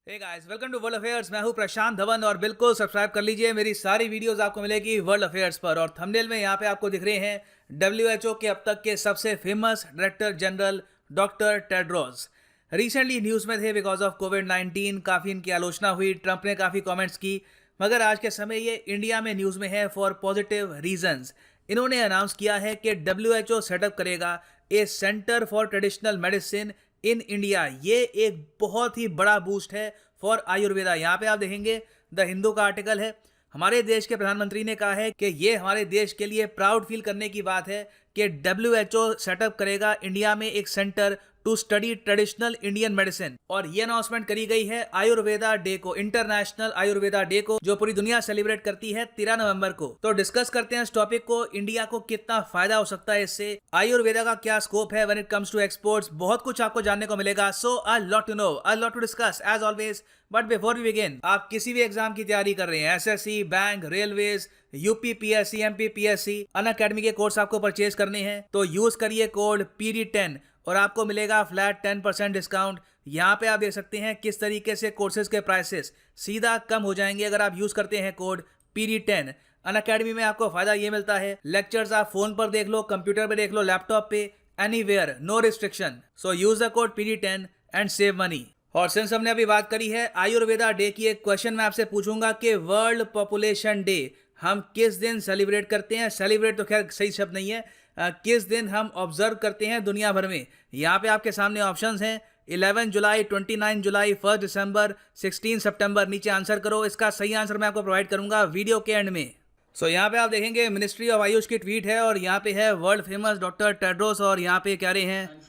Hey guys, welcome to world affairs. मैं हूं प्रशांत धवन और बिल्कुल सब्सक्राइब कर लीजिए। मेरी सारी वीडियोस आपको मिलेगी वर्ल्ड अफेयर्स पर। और थंबनेल में यहाँ पे आपको दिख रहे हैं डब्ल्यूएचओ के अब तक के सबसे famous director general doctor Tedros. Recently news में थे बिकॉज ऑफ कोविड-19। काफ़ी इनकी आलोचना हुई, ट्रंप ने काफ़ी कॉमेंट्स की, मगर आज के समय ये इंडिया में न्यूज़ में है फॉर पॉजिटिव रीजंस। इन्होंने अनाउंस किया है कि डब्ल्यूएचओ सेटअप करेगा a centre for traditional medicine in India. ये एक बहुत ही बड़ा बूस्ट है फॉर आयुर्वेदा। यहाँ पे आप देखेंगे द हिंदू का आर्टिकल है। हमारे देश के प्रधानमंत्री ने कहा है कि ये हमारे देश के लिए प्राउड फील करने की बात है कि डब्ल्यूएचओ सेटअप करेगा इंडिया में एक centre to study traditional Indian medicine. और ये अनाउंसमेंट करी गई है आयुर्वेदा डे को, इंटरनेशनल आयुर्वेदा डे को, जो पूरी दुनिया सेलिब्रेट करती है 13 नवंबर को। तो डिस्कस करते हैं इस टॉपिक को, इंडिया को कितना फायदा हो सकता है इससे, आयुर्वेदा का क्या स्कोप है when it comes to exports. बहुत कुछ आपको जानने को मिलेगा। So a lot to know, a lot to discuss as always. But before we begin, आप किसी भी एग्जाम की तैयारी कर रहे हैं, SSC, bank, railways, UP PSC, MP PSC, Unacademy के कोर्स आपको परचेज करने हैं, तो यूज करिए कोड PD10 और आपको मिलेगा फ्लैट 10% डिस्काउंट। यहाँ पे आप देख सकते हैं किस तरीके से कोर्सेज के प्राइसेस सीधा कम हो जाएंगे अगर आप यूज करते हैं कोड PD10। अनअकैडमी में आपको फायदा ये मिलता है, लेक्चर्स आप फोन पर देख लो, कंप्यूटर पे देख लो, लैपटॉप पे, anywhere, no restriction. So use the code PD10 and save money. और सिंस हमने अभी बात करी है आयुर्वेदा डे की, एक क्वेश्चन मैं आपसे पूछूंगा कि वर्ल्ड पॉपुलेशन डे हम किस दिन सेलिब्रेट करते हैं। सेलिब्रेट तो खैर सही शब्द नहीं है, किस दिन हम ऑब्जर्व करते हैं दुनिया भर में। यहाँ पे आपके सामने ऑप्शंस हैं 11 जुलाई, 29 जुलाई, 1 दिसंबर, 16 सितंबर। नीचे आंसर करो। इसका सही आंसर मैं आपको प्रोवाइड करूंगा वीडियो के एंड में। सो यहाँ पे आप देखेंगे मिनिस्ट्री ऑफ आयुष की ट्वीट है और यहाँ पे है वर्ल्ड फेमस डॉक्टर टेड्रोस और यहाँ पे कह रहे हैं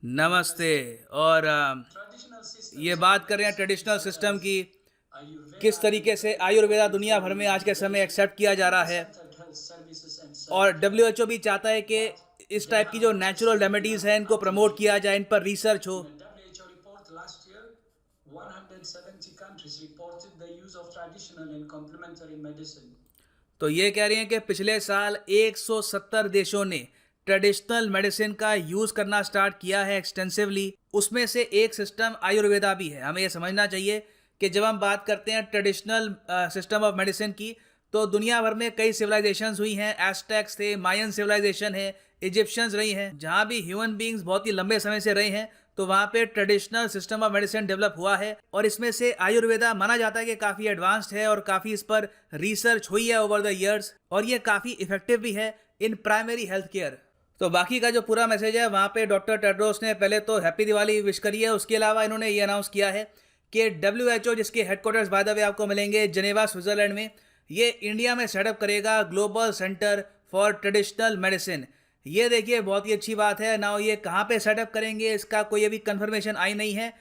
नमस्ते। और ये बात कर रहे हैं ट्रेडिशनल सिस्टम की, किस तरीके से आयुर्वेदा दुनिया भर में आज के समय एक्सेप्ट किया जा रहा है। और डब्ल्यूएचओ भी चाहता है कि इस टाइप की जो नेचुरल रेमेडीज हैं इनको प्रमोट किया जाए, इन पर रिसर्च हो। तो ये कह रहे हैं कि पिछले साल 170 देशों ने ट्रेडिशनल मेडिसिन का यूज करना स्टार्ट किया है एक्सटेंसिवली। उसमें से एक सिस्टम आयुर्वेदा भी है। हमें ये समझना चाहिए कि जब हम बात करते हैं ट्रेडिशनल सिस्टम ऑफ मेडिसिन की, तो दुनिया भर में कई सिविलाइजेशंस हुई हैं। एस्टेक्स थे, मायन सिविलाइजेशन है, इजिप्शियंस रही हैं। जहाँ भी ह्यूमन बींग्स बहुत ही लंबे समय से रहे हैं, तो वहाँ पे traditional system of medicine develop हुआ है। और इसमें से आयुर्वेदा माना जाता है कि काफ़ी एडवांस्ड है और काफ़ी इस पर रिसर्च हुई है ओवर द ईयर्स, और ये काफ़ी इफेक्टिव भी है इन प्राइमरी हेल्थ केयर। तो बाकी का जो पूरा मैसेज है वहाँ पे डॉक्टर टेड्रोस ने पहले तो हैप्पी दिवाली विश करी है। उसके अलावा इन्होंने ये अनाउंस किया है कि डब्ल्यूएचओ, जिसके हेडक्वार्टर्स बाय द वे आपको मिलेंगे जेनेवा स्विट्जरलैंड में, ये इंडिया में सेटअप करेगा global centre for traditional medicine. ये देखिए बहुत ही अच्छी बात है। नाउ ये कहाँ पे सेटअप करेंगे इसका कोई अभी कंफर्मेशन आई नहीं है।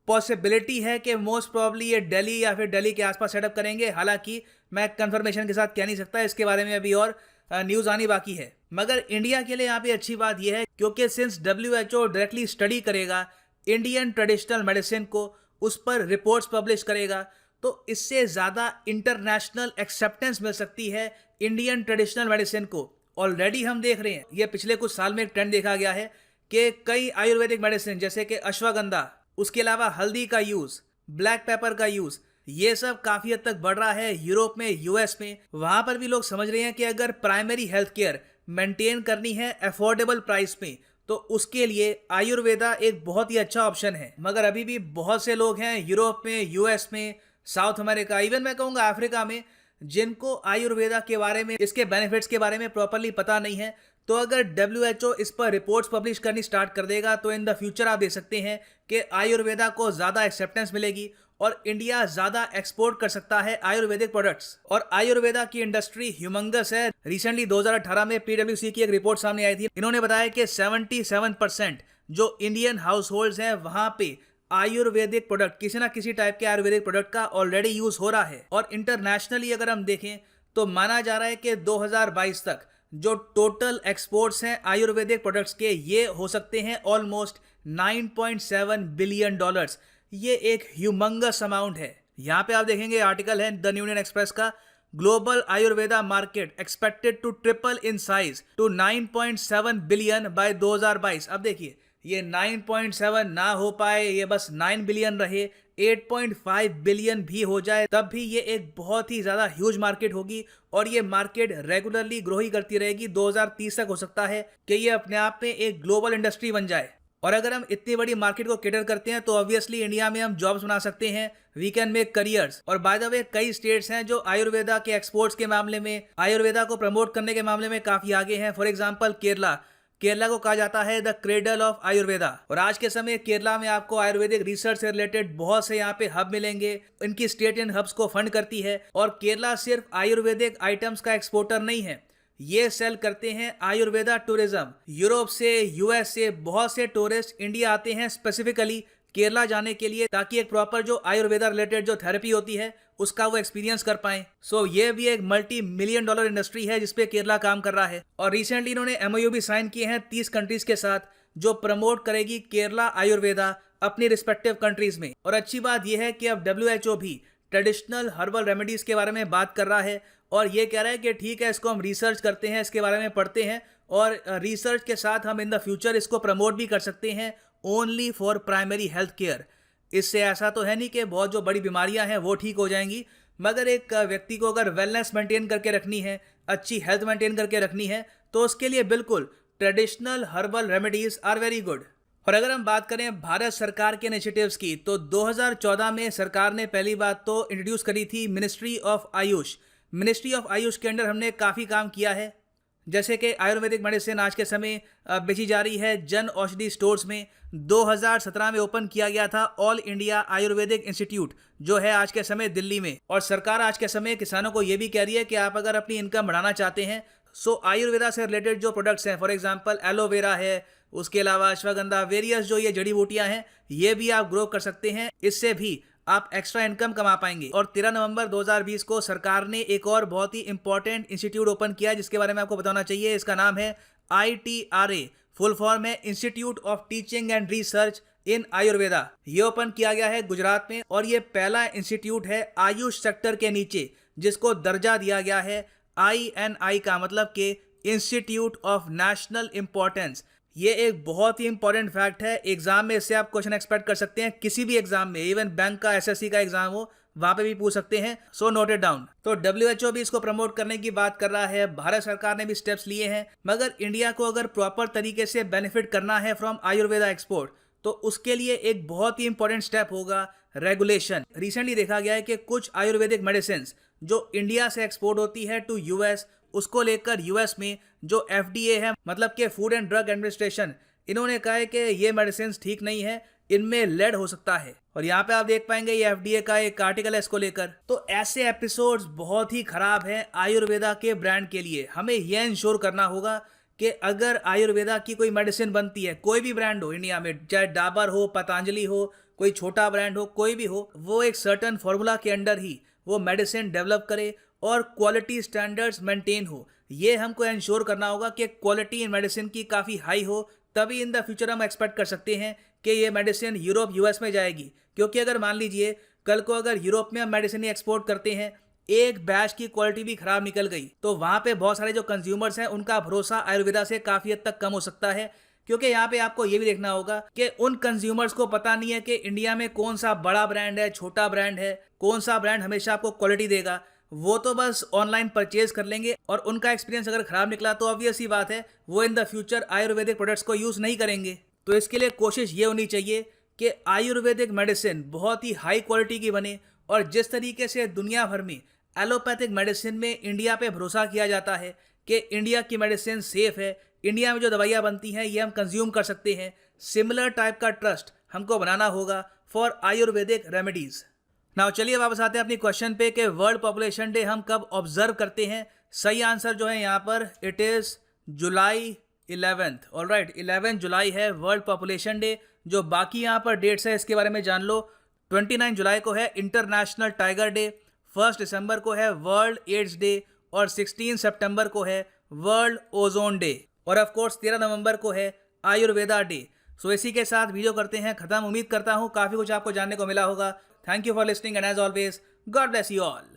पॉसिबिलिटी है कि मोस्ट प्रॉब्ली ये दिल्ली या फिर दिल्ली के आसपास सेटअप करेंगे। हालांकि मैं कंफर्मेशन के साथ कह नहीं सकता, इसके बारे में अभी और न्यूज़ आनी बाकी है। मगर इंडिया के लिए यहाँ पे अच्छी बात यह है क्योंकि सिंस डब्ल्यूएचओ डायरेक्टली स्टडी करेगा इंडियन ट्रेडिशनल मेडिसिन को, उस पर रिपोर्ट्स पब्लिश करेगा, तो इससे ज़्यादा इंटरनेशनल एक्सेप्टेंस मिल सकती है इंडियन ट्रेडिशनल मेडिसिन को। ऑलरेडी हम देख रहे हैं, ये पिछले कुछ साल में एक ट्रेंड देखा गया है कि कई आयुर्वेदिक मेडिसिन जैसे कि अश्वगंधा, उसके अलावा हल्दी का यूज़, ब्लैक पेपर का यूज़, ये सब काफ़ी हद तक बढ़ रहा है यूरोप में, यूएस में। वहाँ पर भी लोग समझ रहे हैं कि अगर प्राइमरी हेल्थ केयर मेंटेन करनी है अफोर्डेबल प्राइस में, तो उसके लिए आयुर्वेदा एक बहुत ही अच्छा ऑप्शन है। मगर अभी भी बहुत से लोग हैं यूरोप में, यूएस में, साउथ अमेरिका, इवन मैं कहूँगा अफ्रीका में, जिनको आयुर्वेदा के बारे में, इसके बेनिफिट्स के बारे में प्रॉपरली पता नहीं है। तो अगर डब्ल्यूएचओ इस पर रिपोर्ट्स पब्लिश करनी स्टार्ट कर देगा तो इन द फ्यूचर आप देख सकते हैं कि आयुर्वेदा को ज़्यादा एक्सेप्टेंस मिलेगी और इंडिया ज़्यादा एक्सपोर्ट कर सकता है आयुर्वेदिक प्रोडक्ट्स। और आयुर्वेदा की इंडस्ट्री ह्यूमंगस है। रिसेंटली 2018 में PwC की एक रिपोर्ट सामने आई थी। इन्होंने बताया कि 77% जो इंडियन हाउस होल्ड्स हैं वहाँ पे आयुर्वेदिक प्रोडक्ट, किसी ना किसी टाइप के आयुर्वेदिक प्रोडक्ट का ऑलरेडी यूज हो रहा है। और इंटरनेशनली अगर हम देखें तो माना जा रहा है कि 2022 तक जो टोटल एक्सपोर्ट्स हैं आयुर्वेदिक प्रोडक्ट्स के, ये हो सकते हैं ऑलमोस्ट $9.7 बिलियन। ये एक ह्यूमंगस अमाउंट है। यहाँ पे आप देखेंगे आर्टिकल है द यूनियन एक्सप्रेस का, global Ayurveda market expected to triple in size to 9.7 billion by 2022। अब देखिए ये 9.7 ना हो पाए, ये बस 9 बिलियन रहे, 8.5 बिलियन भी हो जाए तब भी ये एक बहुत ही ज़्यादा ह्यूज मार्केट होगी और ये मार्केट रेगुलरली ग्रो ही करती रहेगी। 2030 तक हो सकता है कि ये अपने आप में एक ग्लोबल इंडस्ट्री बन जाए। और अगर हम इतनी बड़ी मार्केट को कैटर करते हैं तो ऑब्वियसली इंडिया में हम जॉब्स बना सकते हैं, वी कैन मेक करियर्स। और बाय द वे कई स्टेट्स हैं जो आयुर्वेदा के एक्सपोर्ट्स के मामले में, आयुर्वेदा को प्रमोट करने के मामले में काफी आगे हैं। फॉर एग्जाम्पल केरला को कहा जाता है द क्रेडल ऑफ आयुर्वेदा। और आज के समय केरला में आपको आयुर्वेदिक रिसर्च से रिलेटेड बहुत से यहाँ पे हब मिलेंगे। इनकी स्टेट इन हब्स को फंड करती है। और केरला सिर्फ आयुर्वेदिक आइटम्स का एक्सपोर्टर नहीं है, ये सेल करते हैं आयुर्वेदा टूरिज्म। यूरोप से, यूएस से बहुत से टूरिस्ट इंडिया आते हैं स्पेसिफिकली केरला जाने के लिए, ताकि एक प्रॉपर जो आयुर्वेदा रिलेटेड जो थेरेपी होती है उसका वो एक्सपीरियंस कर पाएं। सो ये भी एक $multi-million इंडस्ट्री है जिसपे केरला काम कर रहा है। और रिसेंटली इन्होंने एमओयू भी साइन किए हैं 30 कंट्रीज के साथ, जो प्रमोट करेगी केरला आयुर्वेदा अपनी रिस्पेक्टिव कंट्रीज में। और अच्छी बात यह है कि अब WHO भी ट्रेडिशनल हर्बल रेमेडीज के बारे में बात कर रहा है और ये कह रहा है कि ठीक है, इसको हम रिसर्च करते हैं, इसके बारे में पढ़ते हैं और रिसर्च के साथ हम इन द फ्यूचर इसको प्रमोट भी कर सकते हैं only for primary health care. इससे ऐसा तो है नहीं कि बहुत जो बड़ी बीमारियां हैं वो ठीक हो जाएंगी, मगर एक व्यक्ति को अगर वेलनेस मेंटेन करके रखनी है, अच्छी हेल्थ मेंटेन करके रखनी है, तो उसके लिए बिल्कुल traditional herbal remedies are very good. और अगर हम बात करें भारत सरकार के इनिशिएटिव्स की, तो 2014 में सरकार ने पहली बात तो इंट्रोड्यूस करी थी ministry of Ayush. Ministry of Ayush के अंडर हमने काफ़ी काम किया है, जैसे कि आयुर्वेदिक मेडिसिन आज के समय बेची जा रही है जन औषधि स्टोर्स में। 2017 में ओपन किया गया था ऑल इंडिया आयुर्वेदिक इंस्टीट्यूट, जो है आज के समय दिल्ली में। और सरकार आज के समय किसानों को ये भी कह रही है कि आप अगर अपनी इनकम बढ़ाना चाहते हैं, सो आयुर्वेदा से रिलेटेड जो प्रोडक्ट्स हैं, फॉर एग्जांपल एलोवेरा है, उसके अलावा अश्वगंधा, वेरियस जो ये जड़ी बूटियां हैं, ये भी आप ग्रो कर सकते हैं। इससे भी आप एक्स्ट्रा इनकम कमा पाएंगे। और 13 नवंबर 2020 को सरकार ने एक और बहुत ही इंपॉर्टेंट इंस्टीट्यूट ओपन किया, जिसके बारे में आपको बताना चाहिए। इसका नाम है ITRA, फुल फॉर्म है institute of teaching and research इन आयुर्वेदा। ये ओपन किया गया है गुजरात में और ये पहला इंस्टीट्यूट है आयुष सेक्टर के नीचे जिसको दर्जा दिया गया है INI का, मतलब के इंस्टीट्यूट ऑफ नेशनल इंपॉर्टेंस। ये एक बहुत ही इंपॉर्टेंट फैक्ट है। एग्जाम में इससे आप क्वेश्चन एक्सपेक्ट कर सकते हैं, किसी भी एग्जाम में, इवन बैंक का, SSC का एग्जाम हो, वहां पे भी पूछ सकते हैं। सो नोटेड डाउन। तो WHO भी इसको प्रमोट करने की बात कर रहा है, भारत सरकार ने भी स्टेप्स लिए हैं, मगर इंडिया को अगर प्रॉपर तरीके से बेनिफिट करना है फ्रॉम आयुर्वेदा एक्सपोर्ट, तो उसके लिए एक बहुत ही इंपॉर्टेंट स्टेप होगा रेगुलेशन। रिसेंटली देखा गया है कि कुछ आयुर्वेदिक मेडिसिन जो इंडिया से एक्सपोर्ट होती है टू US, उसको लेकर US में जो FDA है, मतलब के फूड एंड ड्रग एडमिनिस्ट्रेशन, इन्होंने कहा है कि ये मेडिसिन ठीक नहीं है, इनमें लेड हो सकता है। और यहाँ पे आप देख पाएंगे ये FDA का एक आर्टिकल है इसको लेकर। तो ऐसे एपिसोड्स बहुत ही खराब हैं आयुर्वेदा के ब्रांड के लिए। हमें यह इंश्योर करना होगा कि अगर आयुर्वेदा की कोई मेडिसिन बनती है, कोई भी ब्रांड हो इंडिया में, चाहे डाबर हो, पतंजलि हो, कोई छोटा ब्रांड हो, कोई भी हो, वो एक सर्टन फॉर्मूला के अंडर ही वो मेडिसिन डेवलप करे और क्वालिटी स्टैंडर्ड्स मेंटेन हो। ये हमको इंश्योर करना होगा कि क्वालिटी इन मेडिसिन की काफ़ी हाई हो, तभी इन द फ्यूचर हम एक्सपेक्ट कर सकते हैं कि ये मेडिसिन यूरोप, US में जाएगी। क्योंकि अगर मान लीजिए कल को अगर यूरोप में हम मेडिसिन एक्सपोर्ट करते हैं, एक बैच की क्वालिटी भी खराब निकल गई, तो वहाँ पे बहुत सारे जो कंज्यूमर्स हैं उनका भरोसा आयुर्वेदा से काफ़ी हद तक कम हो सकता है। क्योंकि यहाँ पे आपको ये भी देखना होगा कि उन कंज्यूमर्स को पता नहीं है कि इंडिया में कौन सा बड़ा ब्रांड है, छोटा ब्रांड है, कौन सा ब्रांड हमेशा आपको क्वालिटी देगा। वो तो बस ऑनलाइन परचेज कर लेंगे और उनका एक्सपीरियंस अगर खराब निकला तो ऑब्वियस ही बात है वो in the future Ayurvedic products को यूज़ नहीं करेंगे। तो इसके लिए कोशिश ये होनी चाहिए कि आयुर्वेदिक मेडिसिन बहुत ही हाई क्वालिटी की बने। और जिस तरीके से दुनिया भर में एलोपैथिक मेडिसिन में इंडिया पे भरोसा किया जाता है कि इंडिया की मेडिसिन सेफ है, इंडिया में जो दवाइयाँ बनती हैं ये हम कंज्यूम कर सकते हैं, सिमिलर टाइप का ट्रस्ट हमको बनाना होगा फॉर आयुर्वेदिक रेमेडीज। नाउ चलिए वापस आते हैं अपनी क्वेश्चन पे कि वर्ल्ड पॉपुलेशन डे हम कब ऑब्जर्व करते हैं। सही आंसर जो है यहाँ पर it is July 11th। Alright, 11 जुलाई है वर्ल्ड पॉपुलेशन डे। जो बाकी यहाँ पर डेट्स है इसके बारे में जान लो। 29 जुलाई को है इंटरनेशनल टाइगर डे, 1 दिसंबर को है वर्ल्ड एड्स डे और 16 सितंबर को है वर्ल्ड ओजोन डे और ऑफ कोर्स 13 नवंबर को है आयुर्वेदा डे। सो इसी के साथ वीडियो करते हैं खत्म। उम्मीद करता हूँ काफ़ी कुछ आपको जानने को मिला होगा। Thank you for listening and as always God bless you all.